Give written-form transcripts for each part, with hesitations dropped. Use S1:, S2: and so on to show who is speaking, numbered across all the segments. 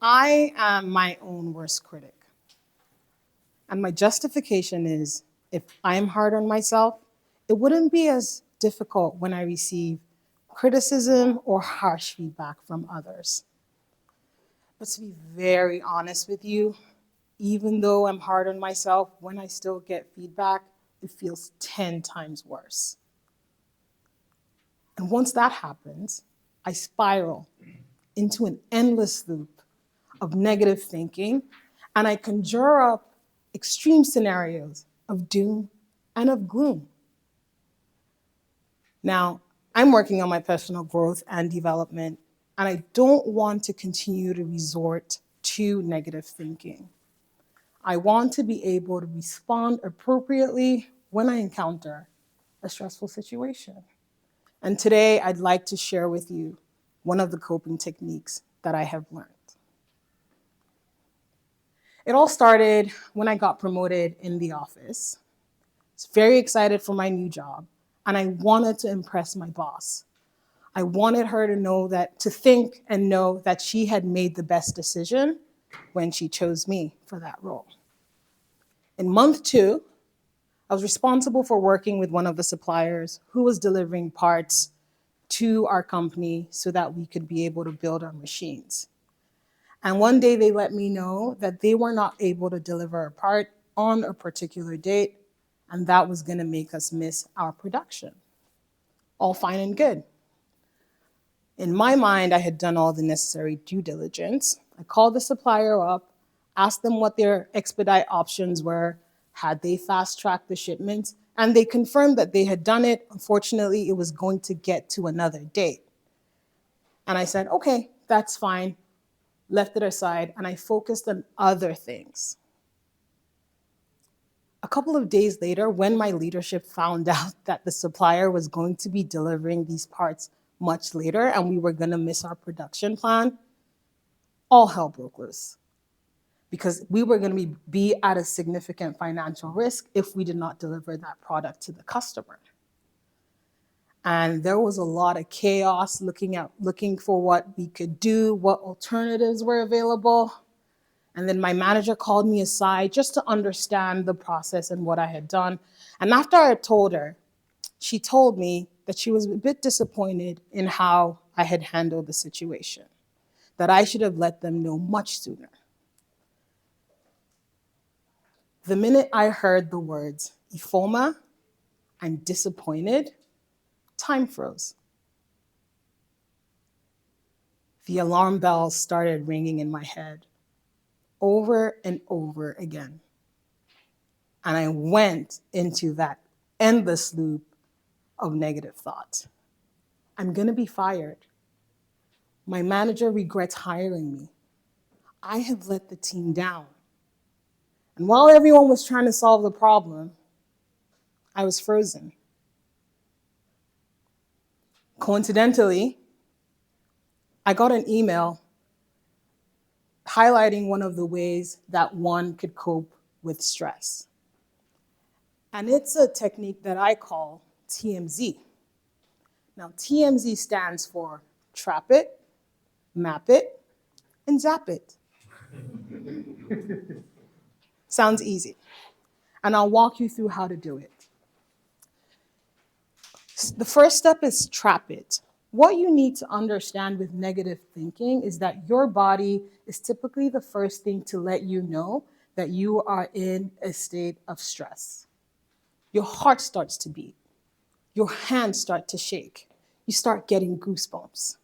S1: I am my own worst critic. And my justification is if I'm hard on myself, it wouldn't be as difficult when I receive criticism or harsh feedback from others. But to be very honest with you, even though I'm hard on myself, when I still get feedback, it feels 10 times worse. And once that happens, I spiral into an endless loop of negative thinking, and I conjure up extreme scenarios of doom and of gloom. Now, I'm working on my personal growth and development, and I don't want to continue to resort to negative thinking. I want to be able to respond appropriately when I encounter a stressful situation. And today, I'd like to share with you one of the coping techniques that I have learned. It all started when I got promoted in the office. I was very excited for my new job, and I wanted to impress my boss. I wanted her to know that, to think and know that she had made the best decision when she chose me for that role. In month 2, I was responsible for working with one of the suppliers who was delivering parts to our company so that we could be able to build our machines. And one day they let me know that they were not able to deliver a part on a particular date, and that was going to make us miss our production. All fine and good. In my mind, I had done all the necessary due diligence. I called the supplier up, asked them what their expedite options were, had they fast-tracked the shipments, and they confirmed that they had done it. Unfortunately, it was going to get to another date. And I said, okay, that's fine. Left it aside, and I focused on other things. A couple of days later, when my leadership found out that the supplier was going to be delivering these parts much later and we were going to miss our production plan, all hell broke loose because we were going to be at a significant financial risk if we did not deliver that product to the customer. And there was a lot of chaos looking for what we could do, what alternatives were available. And then my manager called me aside just to understand the process and what I had done. And after I told her, she told me that she was a bit disappointed in how I had handled the situation, that I should have let them know much sooner. The minute I heard the words Ifoma and disappointed, time froze. The alarm bells started ringing in my head over and over again. And I went into that endless loop of negative thoughts. I'm going to be fired. My manager regrets hiring me. I have let the team down. And while everyone was trying to solve the problem, I was frozen. Coincidentally, I got an email highlighting one of the ways that one could cope with stress. And it's a technique that I call TMZ. Now, TMZ stands for trap it, map it, and zap it. Sounds easy. And I'll walk you through how to do it. The first step is trap it. What you need to understand with negative thinking is that your body is typically the first thing to let you know that you are in a state of stress. Your heart starts to beat. Your hands start to shake. You start getting goosebumps.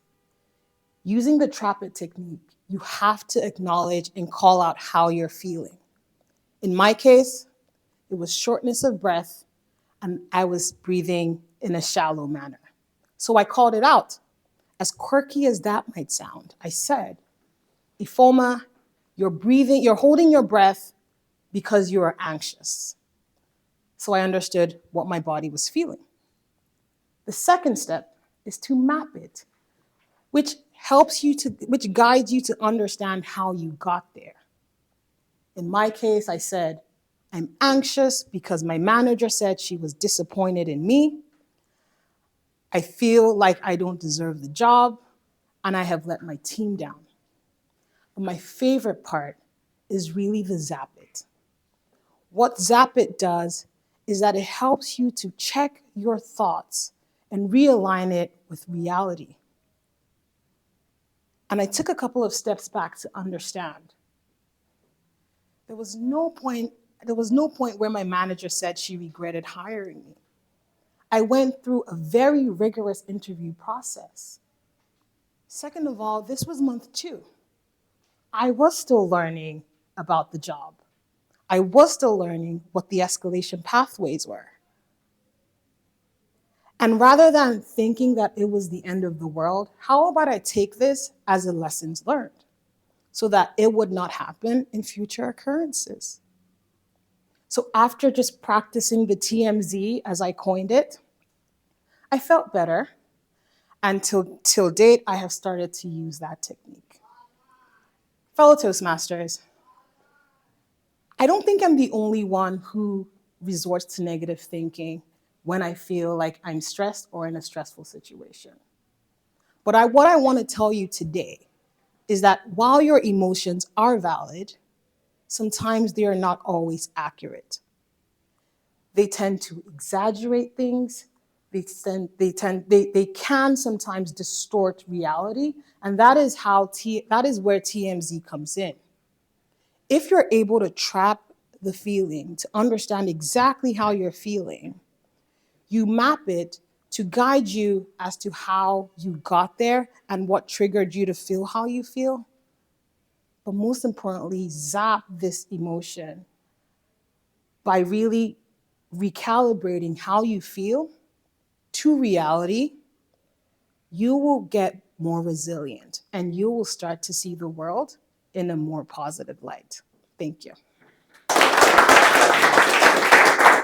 S1: Using the trap it technique, you have to acknowledge and call out how you're feeling. In my case, it was shortness of breath, and I was breathing in a shallow manner. So I called it out. As quirky as that might sound, I said, Ifoma, you're holding your breath because you are anxious. So I understood what my body was feeling. The second step is to map it, which guides you to understand how you got there. In my case, I said, I'm anxious because my manager said she was disappointed in me. I feel like I don't deserve the job, and I have let my team down. But my favorite part is really the Zap It. What Zap It does is that it helps you to check your thoughts and realign it with reality. And I took a couple of steps back to understand. There was no point, there was no point where my manager said she regretted hiring me. I went through a very rigorous interview process. Second of all, this was month 2. I was still learning about the job. I was still learning what the escalation pathways were. And rather than thinking that it was the end of the world, how about I take this as a lessons learned so that it would not happen in future occurrences? So after just practicing the TMZ, as I coined it, I felt better. And till date, I have started to use that technique. Fellow Toastmasters, I don't think I'm the only one who resorts to negative thinking when I feel like I'm stressed or in a stressful situation. But what I want to tell you today is that while your emotions are valid, sometimes they are not always accurate. They tend to exaggerate things. They can sometimes distort reality, and that is where TMZ comes in. If you're able to trap the feeling, to understand exactly how you're feeling, you map it to guide you as to how you got there and what triggered you to feel how you feel. But most importantly, zap this emotion by really recalibrating how you feel to reality. You will get more resilient and you will start to see the world in a more positive light. Thank you.